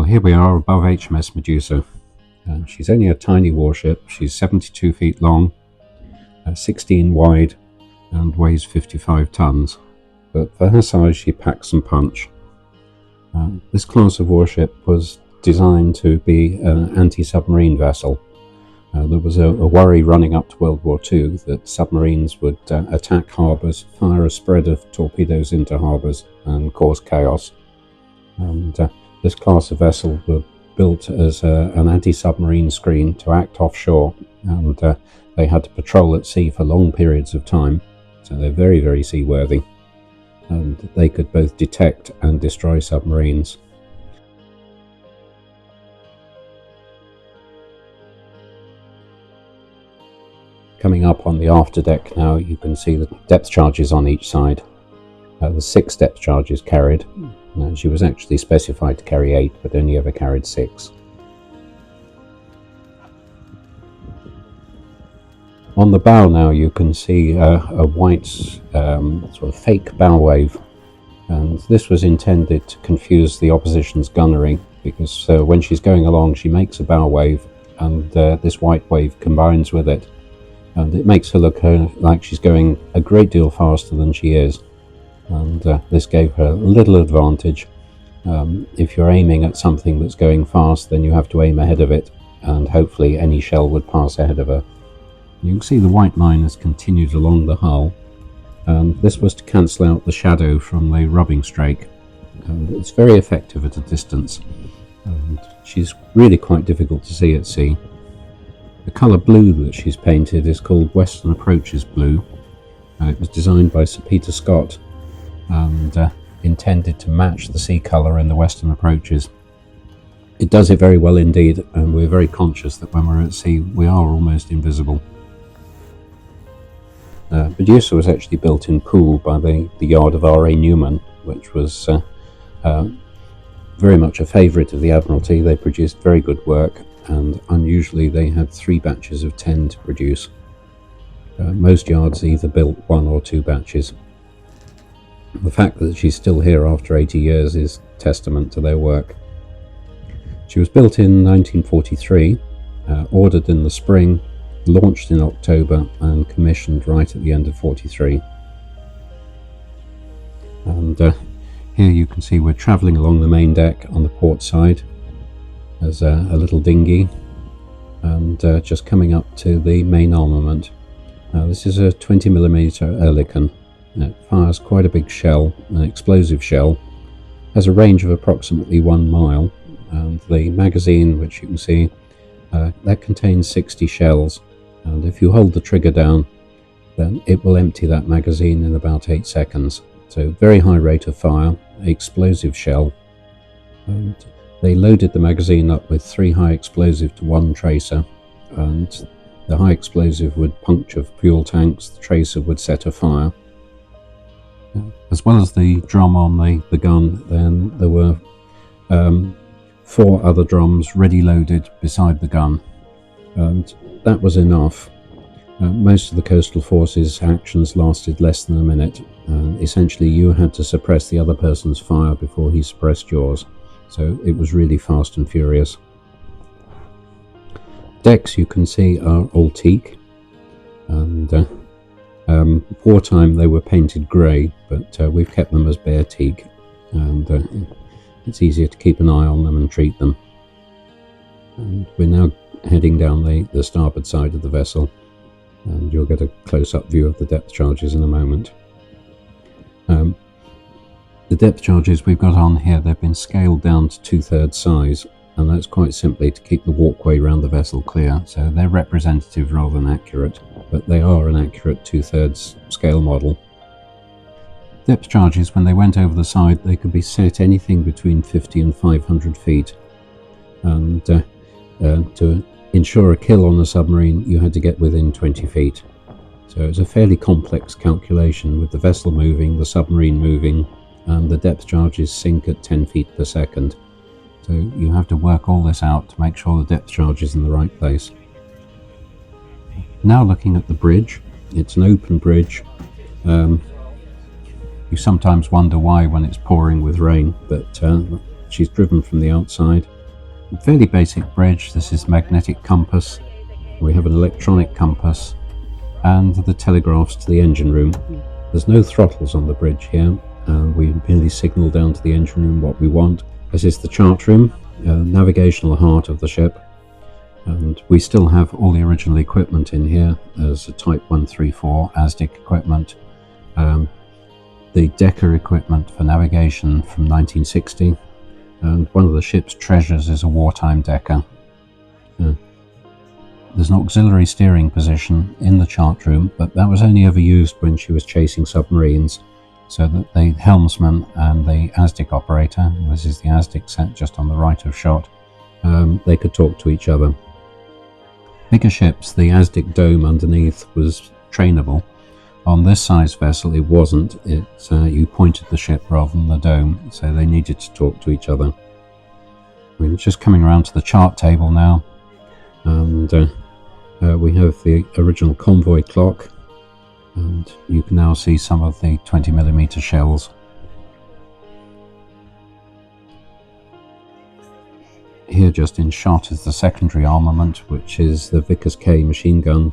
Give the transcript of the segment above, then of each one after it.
here we are above HMS Medusa. She's only a tiny warship. She's 72 feet long, 16 wide, and weighs 55 tons. But for her size, she packs some punch. This class of warship was designed to be an anti-submarine vessel. There was a worry running up to World War II that submarines would attack harbours, fire a spread of torpedoes into harbours, and cause chaos. And this class of vessel were built as an anti-submarine screen to act offshore, and they had to patrol at sea for long periods of time, so they're very, very seaworthy, and they could both detect and destroy submarines. Coming up on the afterdeck now, you can see the depth charges on each side. There's 6 depth charges carried. She was actually specified to carry 8, but only ever carried 6. On the bow now you can see a white sort of fake bow wave, and this was intended to confuse the opposition's gunnery, because when she's going along she makes a bow wave, and this white wave combines with it, and it makes her look like she's going a great deal faster than she is. And this gave her a little advantage. If you're aiming at something that's going fast, then you have to aim ahead of it, and hopefully any shell would pass ahead of her. You can see the white line has continued along the hull, and this was to cancel out the shadow from the rubbing strake, and it's very effective at a distance, and she's really quite difficult to see at sea. The colour blue that she's painted is called Western Approaches Blue. It was designed by Sir Peter Scott, and intended to match the sea colour in the Western Approaches. It does it very well indeed, and we're very conscious that when we're at sea we are almost invisible. Medusa was actually built in Poole by the yard of R.A. Newman, which was very much a favourite of the Admiralty. They produced very good work, and unusually they had 3 batches of 10 to produce. Most yards either built 1 or 2 batches. The fact that she's still here after 80 years is testament to their work. She was built in 1943, ordered in the spring, launched in October, and commissioned right at the end of 43. And here you can see we're travelling along the main deck on the port side. There's a little dinghy, and just coming up to the main armament. This is a 20mm Oerlikon. It fires quite a big shell, an explosive shell, has a range of approximately 1 mile, and the magazine, which you can see, that contains 60 shells, and if you hold the trigger down then it will empty that magazine in about 8 seconds. So very high rate of fire, explosive shell, and they loaded the magazine up with 3 high explosive to 1 tracer, and the high explosive would puncture fuel tanks, the tracer would set a fire. As well as the drum on the gun, then there were 4 other drums ready loaded beside the gun, and that was enough. Most of the coastal forces actions lasted less than a minute. Essentially you had to suppress the other person's fire before he suppressed yours, so it was really fast and furious. Decks, you can see, are all teak, and wartime they were painted grey, but we've kept them as bare teak, and it's easier to keep an eye on them and treat them. And we're now heading down the starboard side of the vessel, and you'll get a close-up view of the depth charges in a moment. The depth charges we've got on here, they've been scaled down to 2/3 size, and that's quite simply to keep the walkway around the vessel clear, so they're representative rather than accurate, but they are an accurate 2/3 scale model. Depth charges, when they went over the side, they could be set anything between 50 and 500 feet, and to ensure a kill on a submarine you had to get within 20 feet. So it's a fairly complex calculation, with the vessel moving, the submarine moving, and the depth charges sink at 10 feet per second. So you have to work all this out to make sure the depth charge is in the right place. Now looking at the bridge, it's an open bridge. You sometimes wonder why when it's pouring with rain, but she's driven from the outside. Fairly basic bridge. This is magnetic compass. We have an electronic compass and the telegraphs to the engine room. There's no throttles on the bridge here, and we merely signal down to the engine room what we want. This is the chart room, navigational heart of the ship, and we still have all the original equipment in here as a Type 134 ASDIC equipment. The Decker equipment for navigation from 1960, and one of the ship's treasures is a wartime Decker. There's an auxiliary steering position in the chart room, but that was only ever used when she was chasing submarines, so that the helmsman and the ASDIC operator, this is the ASDIC set just on the right of shot, they could talk to each other. Bigger ships, the ASDIC dome underneath was trainable. On this size vessel it wasn't. You pointed the ship rather than the dome, so they needed to talk to each other. We're just coming around to the chart table now, and we have the original convoy clock, and you can now see some of the 20mm shells. Here just in shot is the secondary armament, which is the Vickers K machine gun,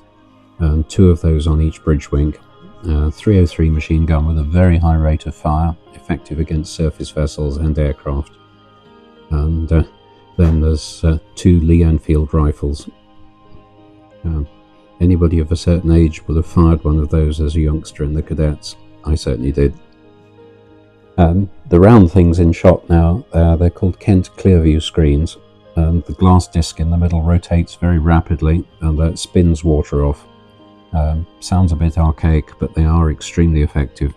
and 2 of those on each bridge wing. 303 machine gun with a very high rate of fire, effective against surface vessels and aircraft. And then there's 2 Lee Enfield rifles. Anybody of a certain age would have fired one of those as a youngster in the cadets. I certainly did. The round things in shot now, they're called Kent Clearview screens, and the glass disc in the middle rotates very rapidly, and that spins water off. Sounds a bit archaic, but they are extremely effective.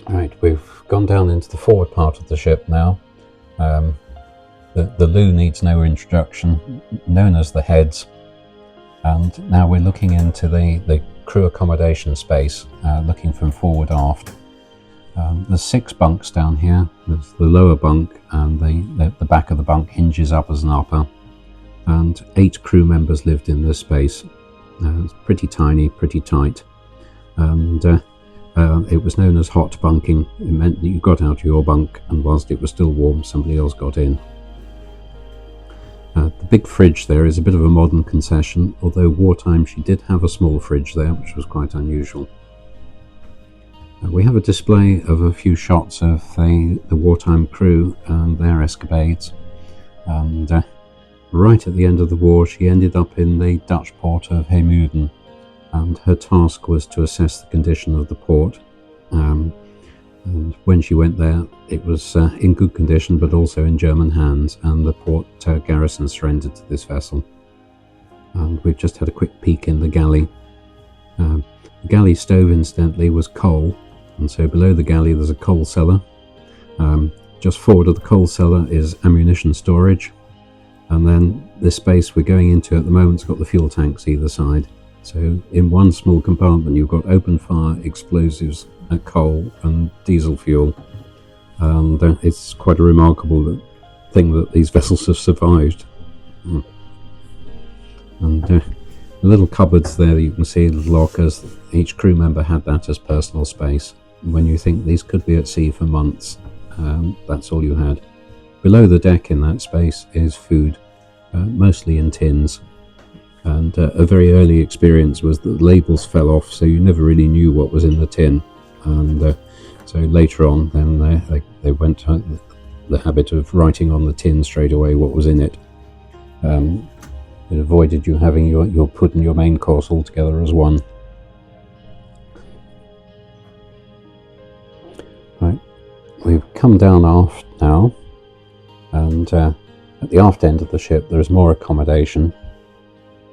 Right, we've gone down into the forward part of the ship now. The loo needs no introduction, known as the heads, and now we're looking into the crew accommodation space, looking from forward aft. There's 6 bunks down here. There's the lower bunk, and the back of the bunk hinges up as an upper, and 8 crew members lived in this space. It's pretty tiny, pretty tight, and it was known as hot bunking. It meant that you got out of your bunk, and whilst it was still warm, somebody else got in. The big fridge there is a bit of a modern concession, although wartime she did have a small fridge there, which was quite unusual. We have a display of a few shots of the wartime crew and their escapades, and right at the end of the war she ended up in the Dutch port of Heemuden, and her task was to assess the condition of the port. And when she went there, it was in good condition, but also in German hands, and the port garrison surrendered to this vessel. And we've just had a quick peek in the galley. The galley stove, incidentally, was coal, and so below the galley there's a coal cellar. Just forward of the coal cellar is ammunition storage, and then this space we're going into at the moment's got the fuel tanks either side. So in one small compartment you've got open fire, explosives, coal and diesel fuel, and it's quite a remarkable thing that these vessels have survived. And the little cupboards there that you can see, the lockers, each crew member had that as personal space. When you think these could be at sea for months, that's all you had. Below the deck in that space is food, mostly in tins. And a very early experience was that the labels fell off, so you never really knew what was in the tin. And so later on, then they went to the habit of writing on the tin straight away what was in it. It avoided you having your pud and your main course all together as one. Right, we've come down aft now, and at the aft end of the ship there is more accommodation.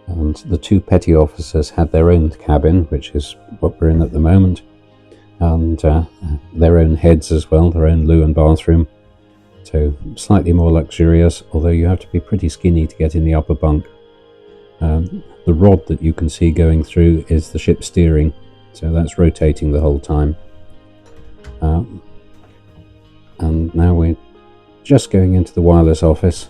And the 2 petty officers had their own cabin, which is what we're in at the moment, and their own heads as well, their own loo and bathroom. So slightly more luxurious, although you have to be pretty skinny to get in the upper bunk. The rod that you can see going through is the ship's steering, so that's rotating the whole time. And now we're just going into the wireless office,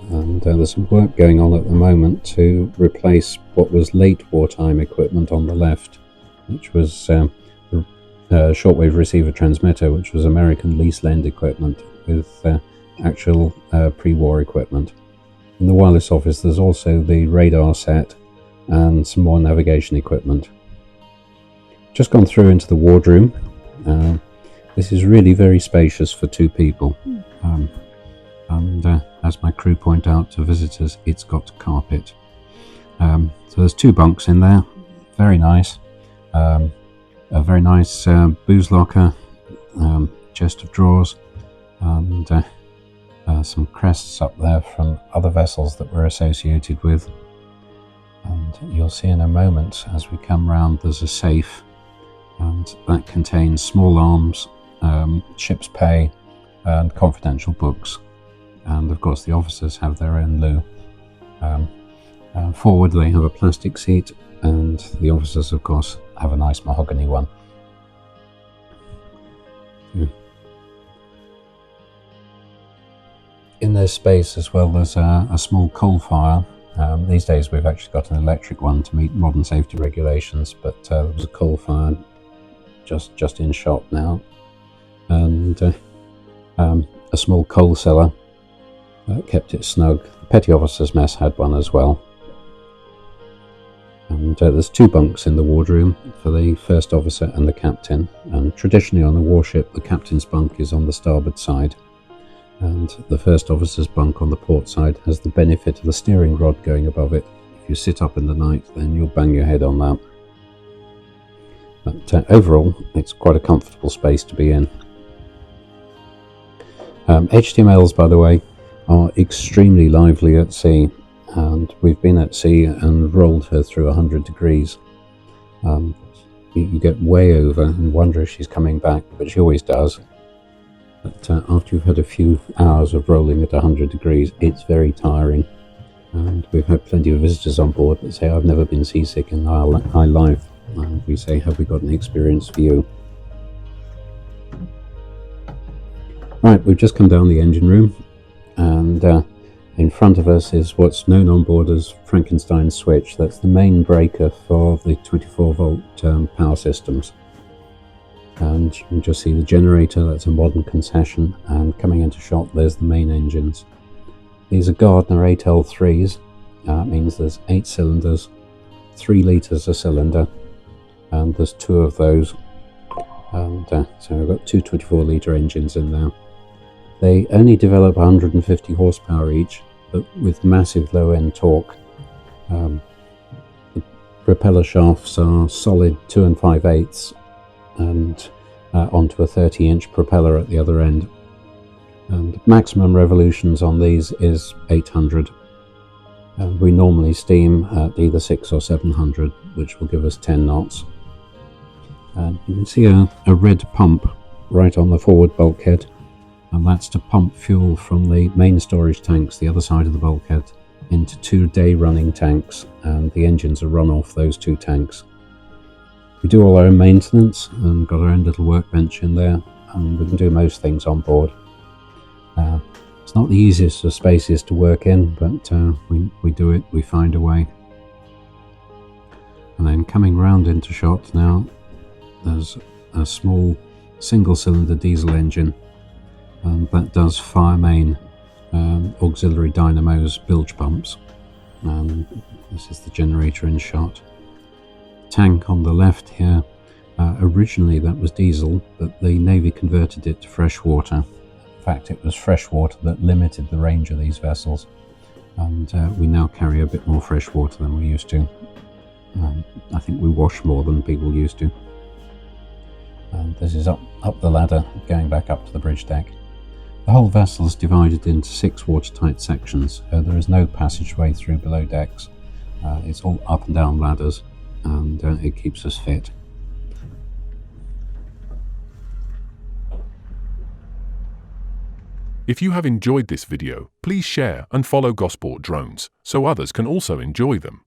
and there's some work going on at the moment to replace what was late wartime equipment on the left, which was the shortwave receiver transmitter, which was American lease-lend equipment. with actual pre-war equipment. In the wireless office there's also the radar set and some more navigation equipment. Just gone through into the wardroom. This is really very spacious for 2 people. And as my crew point out to visitors, it's got carpet. So there's 2 bunks in there, very nice. A very nice booze locker, chest of drawers, and some crests up there from other vessels that we're associated with. And you'll see in a moment as we come round there's a safe, and that contains small arms, ship's pay and confidential books. And of course the officers have their own loo. Forward they have a plastic seat, and the officers of course have a nice mahogany one. In this space as well there's a small coal fire. These days we've actually got an electric one to meet modern safety regulations, but there was a coal fire just in shot now, and a small coal cellar kept it snug. The petty officers' mess had one as well. And there's 2 bunks in the wardroom for the first officer and the captain, and traditionally on a warship the captain's bunk is on the starboard side, and the first officer's bunk on the port side has the benefit of the steering rod going above it. If you sit up in the night then you'll bang your head on that. But overall it's quite a comfortable space to be in. HTMLs, by the way, are extremely lively at sea, and we've been at sea and rolled her through 100 degrees. You get way over and wonder if she's coming back, but she always does. But after you've had a few hours of rolling at 100 degrees, it's very tiring. And we've had plenty of visitors on board that say, I've never been seasick in my life. And we say, have we got an experience for you? Right, we've just come down the engine room, and in front of us is what's known on board as Frankenstein's switch. That's the main breaker for the 24-volt power systems. And you can just see the generator. That's a modern concession, and coming into shot there's the main engines. These are Gardner 8L3s. That means there's 8 cylinders, 3 litres a cylinder, and there's 2 of those. And so we've got 2 24-litre engines in there. They only develop 150 horsepower each, but with massive low-end torque. The propeller shafts are solid 2 5/8, and onto a 30-inch propeller at the other end. And maximum revolutions on these is 800. We normally steam at either 600 or 700, which will give us 10 knots. And you can see a red pump right on the forward bulkhead, and that's to pump fuel from the main storage tanks, the other side of the bulkhead, into 2 day-running tanks, and the engines are run off those 2 tanks. We do all our own maintenance and got our own little workbench in there, and we can do most things on board. It's not the easiest of spaces to work in, but we do it, we find a way. And then coming round into shot now, there's a small single-cylinder diesel engine, and that does fire main auxiliary dynamos bilge pumps. And this is the generator in shot. Tank on the left here, originally that was diesel, but the Navy converted it to fresh water. In fact, it was fresh water that limited the range of these vessels, and we now carry a bit more fresh water than we used to. I think we wash more than people used to. And this is up the ladder, going back up to the bridge deck. The whole vessel is divided into 6 watertight sections. There is no passageway through below decks. It's all up and down ladders, and it keeps us fit. If you have enjoyed this video, please share and follow Gosport drones so others can also enjoy them.